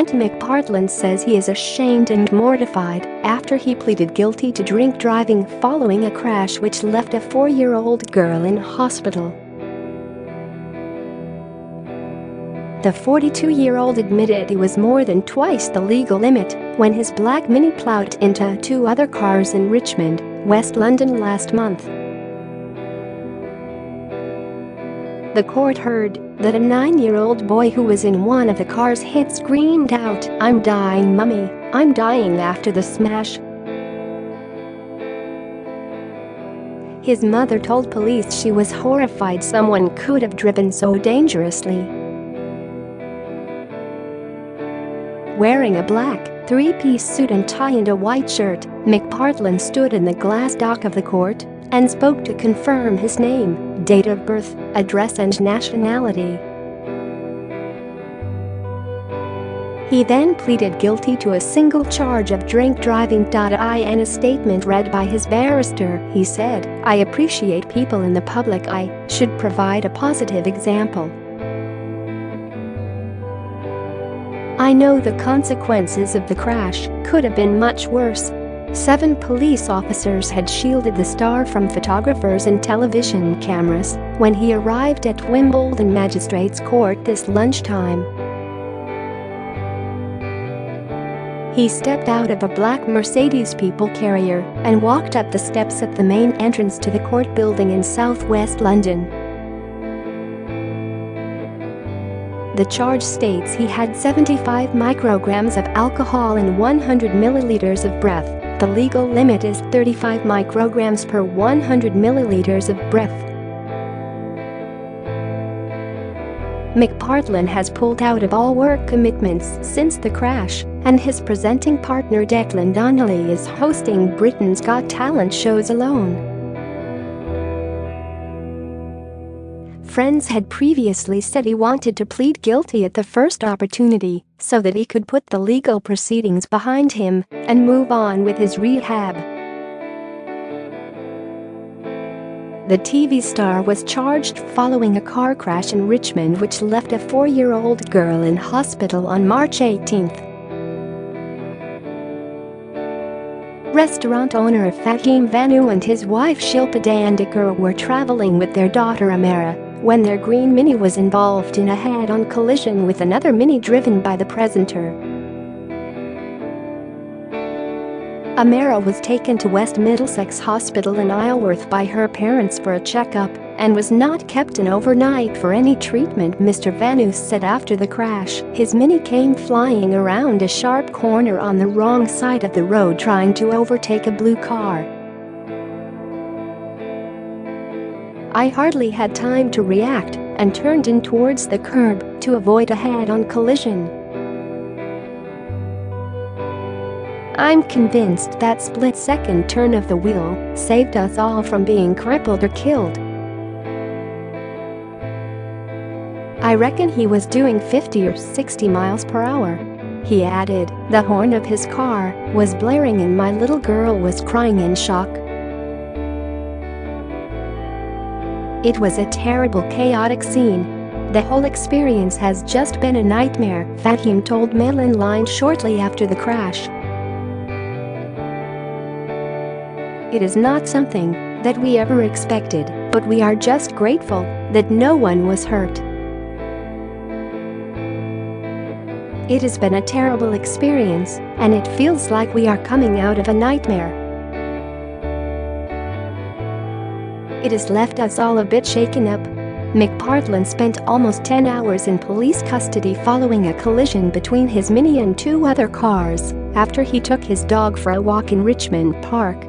Ant McPartlin says he is ashamed and mortified after he pleaded guilty to drink driving following a crash which left a 4-year-old girl in hospital. The 42-year-old admitted he was more than twice the legal limit when his black Mini ploughed into 2 other cars in Richmond, West London last month. The court heard that a 9-year-old boy who was in one of the cars screamed out, "I'm dying, mummy, I'm dying," after the smash. His mother told police she was horrified someone could have driven so dangerously. Wearing a black, 3-piece suit and tie and a white shirt, McPartlin stood in the glass dock of the court and spoke to confirm his name, date of birth, address and nationality. He then pleaded guilty to a single charge of drink driving.I. In a statement read by his barrister, he said, "I appreciate people in the public eye should provide a positive example. I know the consequences of the crash could have been much worse." 7 police officers had shielded the star from photographers and television cameras when he arrived at Wimbledon Magistrates Court this lunchtime. He stepped out of a black Mercedes people carrier and walked up the steps at the main entrance to the court building in southwest London. The charge states he had 75 micrograms of alcohol and 100 milliliters of breath. The legal limit is 35 micrograms per 100 milliliters of breath. McPartlin has pulled out of all work commitments since the crash, and his presenting partner Declan Donnelly is hosting Britain's Got Talent shows alone. Friends had previously said he wanted to plead guilty at the first opportunity so that he could put the legal proceedings behind him and move on with his rehab. The TV star was charged following a car crash in Richmond which left a 4-year-old girl in hospital on March 18. Restaurant owner Faheem Vanoo and his wife Shilpa Dandekar were traveling with their daughter Amaira when their green Mini was involved in a head-on collision with another Mini driven by the presenter. Amaira was taken to West Middlesex Hospital in Isleworth by her parents for a checkup and was not kept in overnight for any treatment, Mr Vanoo said after the crash. His Mini came flying around a sharp corner on the wrong side of the road trying to overtake a blue car. "I hardly had time to react and turned in towards the curb to avoid a head-on collision. I'm convinced that split-second turn of the wheel saved us all from being crippled or killed. I reckon he was doing 50 or 60 miles per hour." He added, "The horn of his car was blaring and my little girl was crying in shock. It was a terrible, chaotic scene. The whole experience has just been a nightmare," Faheem told Mail Online shortly after the crash. "It is not something that we ever expected, but we are just grateful that no one was hurt. It has been a terrible experience, and it feels like we are coming out of a nightmare. It has left us all a bit shaken up." McPartlin spent almost 10 hours in police custody following a collision between his Mini and 2 other cars after he took his dog for a walk in Richmond Park.